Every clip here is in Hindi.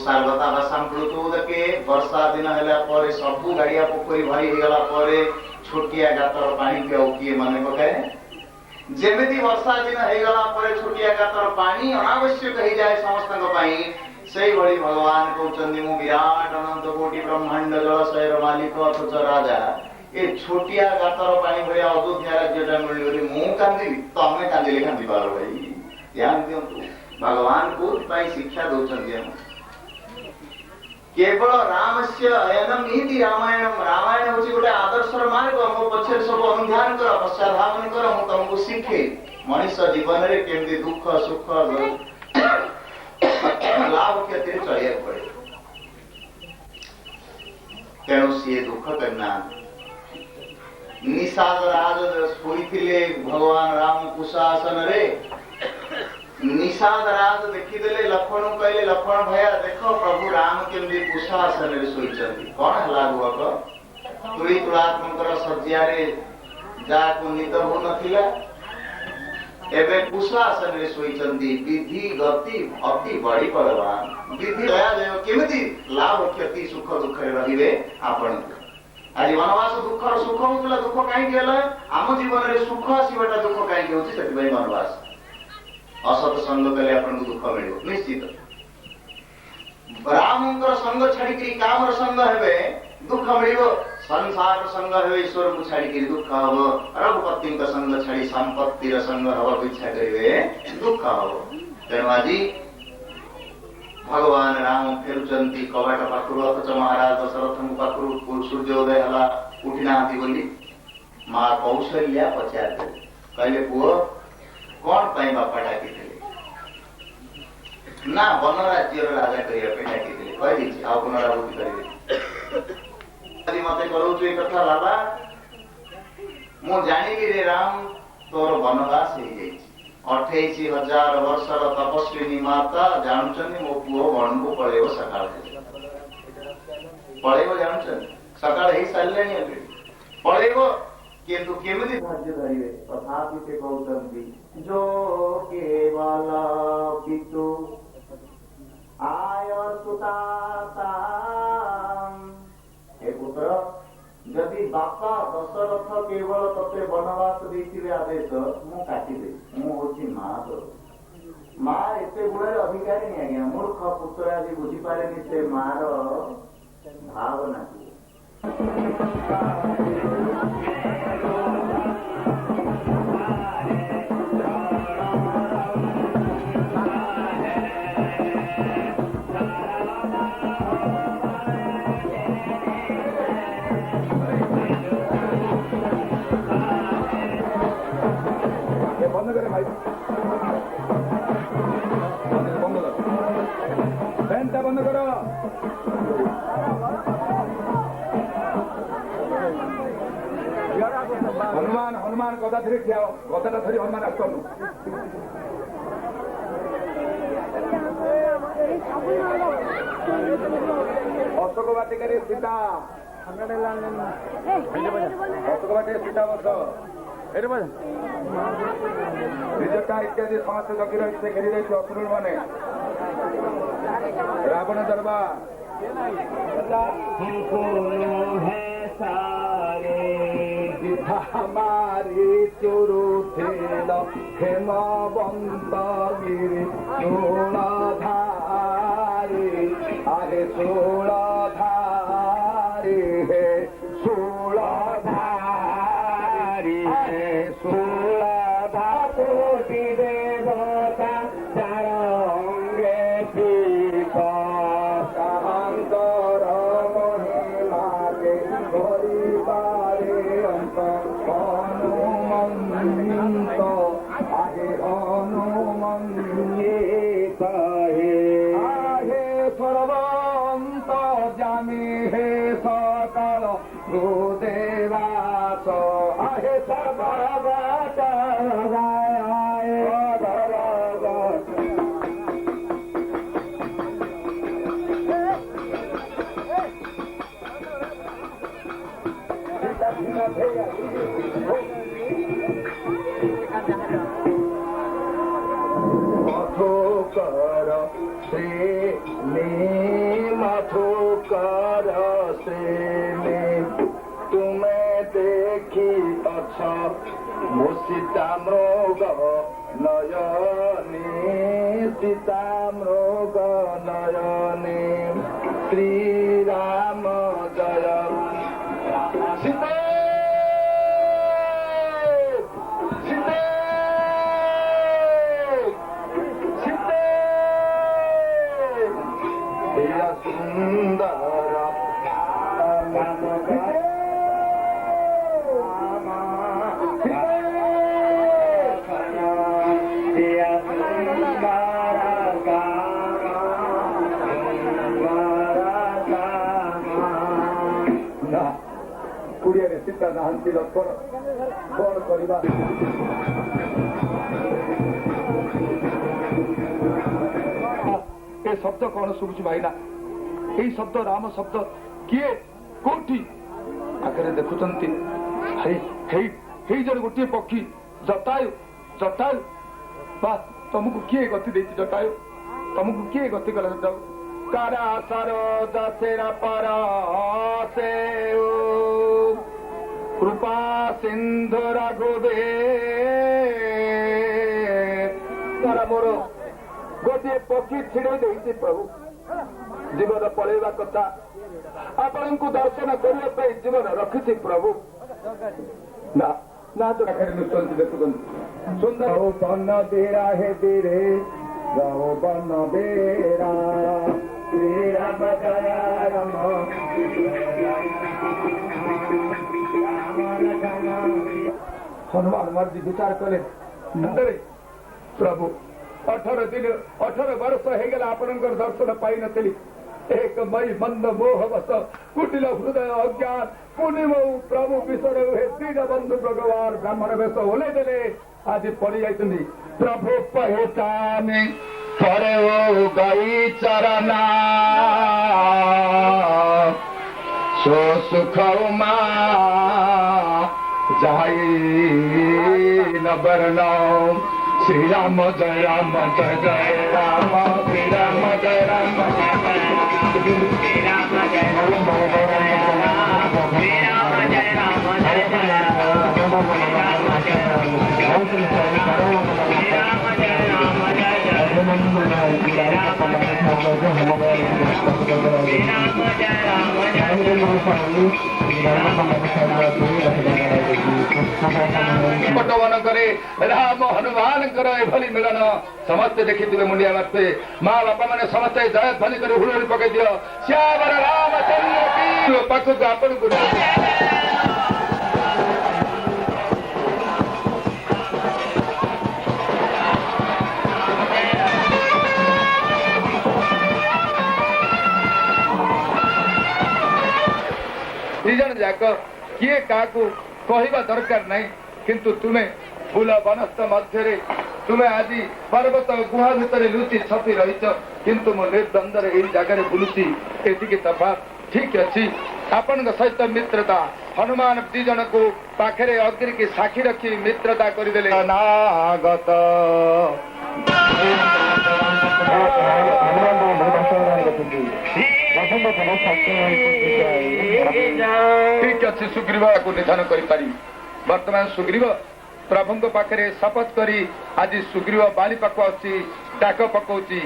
सार्वता व संप्लुतोदके वर्षा दिन हैला परे सबु गाड़िया पोखरी भरी हेगला परे छोटिया गातर पानी के औकिए मने पकाए जेमिति वर्षा दिन हेगला परे छोटिया गातर पानी अनावश्यक हो जाए समस्तक पई सेही भली भगवान कहउचंदी मु विराट अनंत कोटि ब्रह्मांड जलशयर मालिक अथच राजा ए छोटिया गातर पानी भरी अयोध्या राज्यटा मिलि मु कांदी तमे कांदिले कांदी पारो भाई ध्यान दियंतु भगवान को पई शिक्षा दउचंदी हम केवल रामस्य अयनम नीति रामायणम रामायण होची गोटे आदर्शर मार्ग मो पछे सब अनुध्यान कर पश्चाधावन कर मु तुमको शिखे मनुष्य जीवन रे केमदी दुख सुख लाभ क्षति चलिया पड़े तेणु सी दुख करना निषाद राज शोईथिले भगवान राम कुशासन रे निषाद राज देखिदेले लक्ष्मण कहले लक्ष्मण भैया देखो प्रभु राम केमदी कुशासन रे सोईचंदी कोन हला गुहक तुई तुलात्मकर सज्जा रे जाको निद हो नथिला एबे कुशासन रे सोईचंदी विधि गति अति बड़ी बलवान विधि दया देव केमदी लाभ क्षति सुख दुख रे रहिबे आपण आज वनवास दुखर सुख होतला दुख काई गेला आम जीवन रे सुख आसीबटा दुख काई होची सेति भाई वनवास असत संग कले आपन दुख मिलियो निश्चित रामंकर संग छाड़ी करी कामर संग हेबे दुख मिलियो संसार संग हेबे ईश्वर को छाड़ी करी दुख हबो रघुपति का संग छाड़ी संपत्ति र संग हवा इच्छा करिवे दुख हबो तेणु आजी भगवान राम फेरुचंती कवाट पाखरु अथच महाराज दशरथ पाखरु सूर्योदय हला उठिना आती बोली मां कौशल्या पचार कहले पुओ कौन पाई बापा डाकी ना वन राज्य राजा करिया पे डाकी कह दी आ पुनरावृत्ति करिवे मते कहू ए कथा बाबा मु जानिली रे राम तोर वनवास हो जाई 28,000 वर्षर तपस्विनी माता जानछनी मो पुओ वन को पळेव सकाळ पळेव जानछनी सकाळ हे साललेनी अबे पळेव किंतु केमदी भाग्य धरिवे तथापि ते कहउतंती जो केवल पितु आय सुताता हे पुत्र यदि बापा दशरथ केवल तते वनवास देथिबे आदेश मु काटी दे मु होची मां तो मां एते गुणे अधिकारी नै आज्ञा मूर्ख पुत्र आदि बुझी पारेनी से मार भावना बंद करे भाई फैनटा बंद करो हनुमान हनुमान गदा धरी ठिया गदाटा धरी हनुमान आसनु अशोक वाटिका सीता अशोक वाटिका सीता बस विजटा इत्यादि समस्त जगि रही घेरी रही असुर माने रावण दरबार हमारी चोरू थेल हेमवंत गिरी सोलधारी अरे सोलधारी हे सोलधारी हे सोलधा कोटि देवता चारंगे पीठ सहंकर महिमा के परिवारे अंत हनुमंत आहे हनुमंत हे सर्वंत जामी हे सकल गुरुदेवास आहे सर्वगत कर श्री ঠোকর শ্রেণী তুমি দেখি অছ সীতা মৃগ নয়নে সীতা মৃগ নয়নে শ্রীরাম জয় সীতা সীতা সীতা সুন্দর কুড়িয়ে সীতা নাহান্তি লক্ষণ কଣ କରିବା ଏ ଶବ୍ଦ କଣ ଶୁଭୁଛି ଭାଇନା ଏଇ ଶବ୍ଦ ରାମ ଶବ୍ଦ କିଏ କୋଉଠି ଆଗରେ ଦେଖୁଛନ୍ତି ହେଇ ଜଣେ ଗୋଟିଏ ପକ୍ଷୀ ଜଟାୟୁ ଜଟାୟୁ ବା ତମକୁ କିଏ ଗତି ଦେଇଛି ଜଟାୟୁ ତମକୁ କିଏ ଗତି କଲା ଜଟାୟୁ କାରା ସାର ଦାସେରା ପାରା ସେ କୃପା ସିନ୍ଧୁ ରାଘବେ ତାରା ମୋର ଗୋଟିଏ ପକ୍ଷୀ ଛିଡେଇ ଦେଇଛି ପ୍ରଭୁ ଜୀବନ ପଳେଇବା କଥା ଆପଣଙ୍କୁ ଦର୍ଶନ କରିବା ପାଇଁ ଜୀବନ ରଖିଛି ପ୍ରଭୁ ନା ନା ତ ପାଖରେ ନୁଚନ୍ତି ଦେଖୁଛନ୍ତି ସୁନ୍ଦର ବନ ବେରା ହେ ବେରେ ଗାଓ ବନ ବେରା ଶ୍ରୀରାମ ଜୟ ରାମ ହନୁମାନ ମର୍ଜି ବିଚାର କଲେ ମୁଣ୍ଡରେ ପ୍ରଭୁ 18 दिन 18 वर्ष ହେଇଗଲା ଆପଣଙ୍କର ଦର୍ଶନ ପାଇନଥିଲି ଏକ ମଇ ମନ୍ଦ ମୋହବଶ କୁଟିଲ ହୃଦୟ ଅଜ୍ଞାନ ପୂର୍ଣ୍ଣିମ ପ୍ରଭୁ ବିଷୟରେ ହେ ଦୀନ ବନ୍ଧୁ ଭଗବାନ ବ୍ରାହ୍ମଣ ବେଶ ଓହ୍ଲେଇ ଦେଲେ ଆଜି ପଡି ଯାଇଛନ୍ତି ପ୍ରଭୁ ପହଚାନେ ଥରେ ଓ ଗାଈ ଚରନା ସୋ ସୁଖ ମା ଯାଇ ନ ବର୍ଣ୍ଣ श्री राम जय राम जय जय राम श्री राम जय राम श्री राम जय राम श्री राम जय राम जय जय राम श्री राम जय राम श्री राम जय राम जय जय श्री राम जय राम पटवन करे राम हनुमान एभली मिलन समस्ते देखिए मुंडिया मारते माँ बापा मैंने समस्ते जय ध्वनि कर हुड़ी पकई दियो श्यावर रामचंद्र की पाखक आपन को जन जाक किए क्या कहवा दरकार नहीं किंतु तुम्हें फूल बनस्थ मध्य तुम्हें आज पर्वत गुहा भितर लुचि छपी रही किंतु मो निर्द्वंद्व यही जगह बुलूची एति तफात ठीक अच्छी आपण सहित मित्रता हनुमान दी जन को पाखे अग्नि की साक्षी रखी मित्रता करदेले अनागत ठीक अच्छी सुग्रीव को निधन कर वर्तमान सुग्रीव प्रभु पाखे शपथ करी आज सुग्रीव बाली पाक आसी डाक पकाउची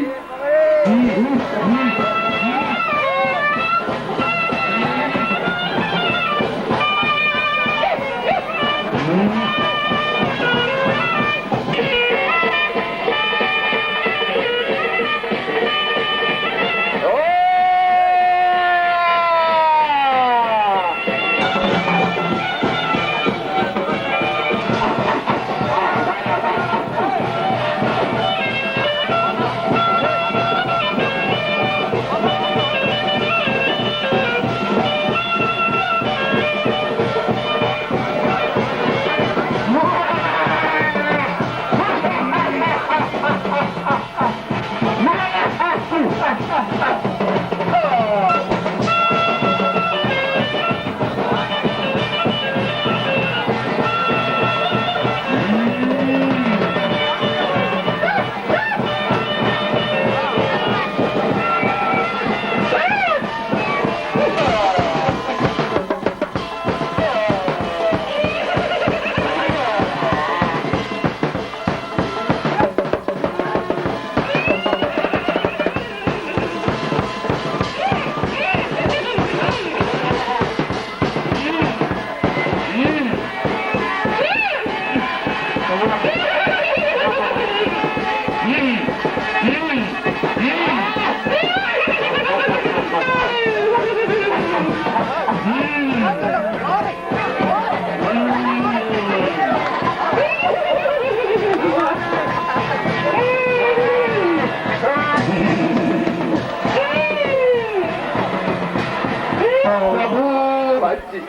ସାରିଛି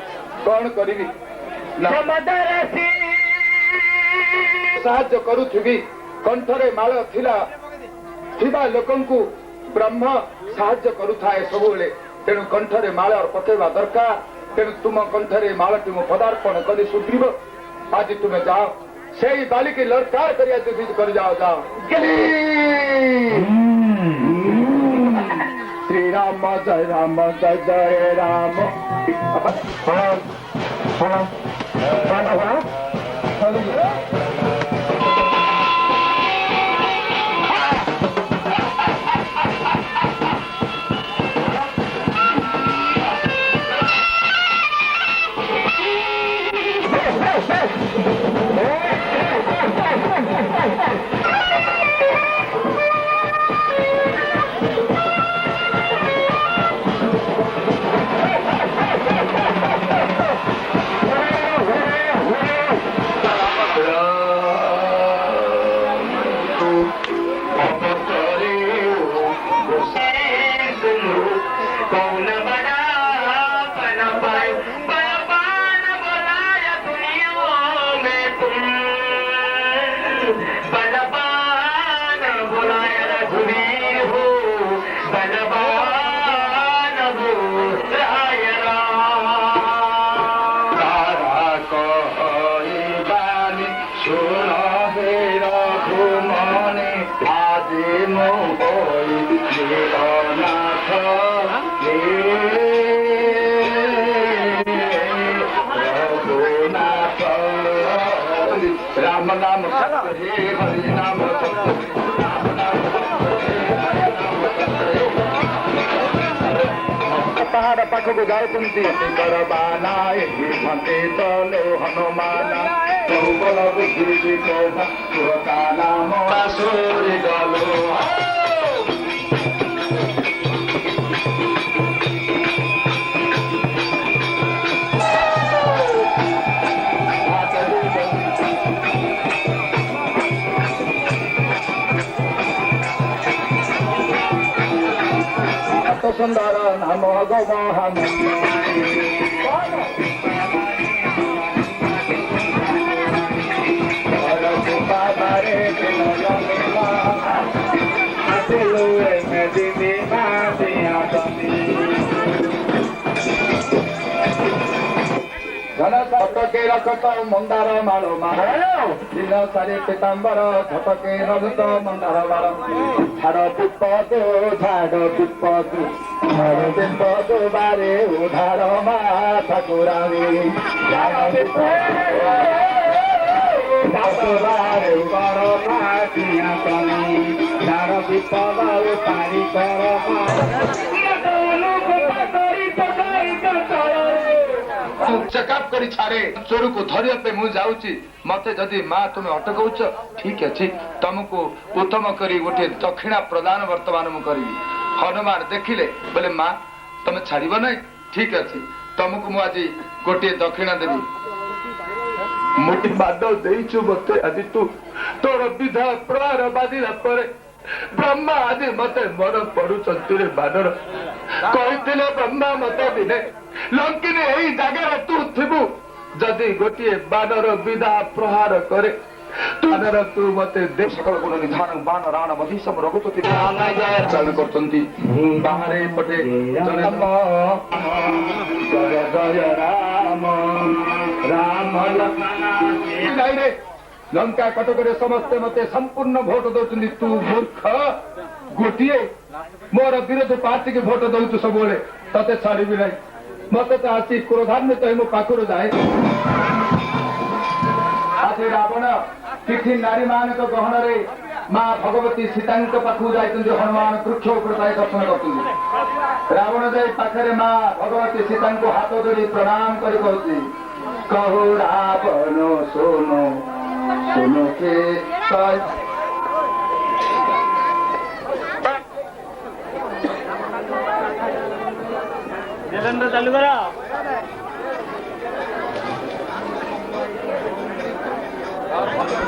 କଣ କରିବି ସାହାଯ୍ୟ କରୁଥିବି କଣ୍ଠରେ ମାଳ ଥିବା ଲୋକଙ୍କୁ ବ୍ରହ୍ମ ସାହାଯ୍ୟ କରୁଥାଏ ସବୁବେଳେ ତେଣୁ କଣ୍ଠରେ ମାଳ ପକେଇବା ଦରକାର ତେଣୁ ତୁମ କଣ୍ଠରେ ମାଳଟି ମୁଁ ପଦାର୍ପଣ କରି ସୁଗ୍ରୀବ ଆଜି ତୁମେ ଯାଅ ସେଇ ବାଲିକି ଲଡ଼କାର କରିବା ଯୁଦ୍ଧ କରି ଯାଅ ଶ୍ରୀରାମ ଜୟ ରାମ ଜୟ ଜୟ ରାମ राम नाम सत्य हे हरि नाम पहाड़ पाखक जाऊँगी बड़बानाए भंते तले हनुमान बहुबल बुद्धि नाम सोरी गलो सुंदर नाम गमहन झटके रखत मंदार मालो दिन सारी पीताम्बर झटके रखत मंदार माल झाड़ विपद बारे उधार मा ठाकुरानी बारे कर झाड़ विपद पारी कर चेकअप करी छाड़े चोर को धरिया पे मुझे जाऊँगी मत जदि माँ तुम्हें अटकाउच ठीक अच्छे तुमको उत्तम करी गोटे दक्षिणा प्रदान वर्तमान मु करी हनुमान देखिले बोले माँ तुम छाड़ ना ठीक अच्छे तुमको मु आज गोटे दक्षिणा देवी मोटी बाद देचु मत आज तू तोर विधा प्रहार बाधिला ब्रह्मा आज मत मन पड़ुचंती रे बानर कहते ब्रह्मा मत दिने लंकिनी यही जगार तू थिबु जदि गोटे बानर विधा प्रहार करे बानर तू मते देश सकल गुण निधान बान राण मधीसम रघुपति चरण करतंती बाहरे पटे जय जय राम राम लक्ष्मण लंका कटक समस्ते मते संपूर्ण भोट दौरान तू मूर्ख गोटे मोर विरोध पार्टी के भोट दौचु सब ते छाड़ी ना मत तो आसी क्रोधान्वित तो मो पाखर जाए आज रावण तिथि नारी मान गहन माँ भगवती सीता पाखु जा हनुमान वृक्ष दर्शन कर रावण जाई पाखे माँ भगवती सीता हाथ जोड़ी प्रणाम कर कहु रावण सोनो सोनो के चालू करा Thank you.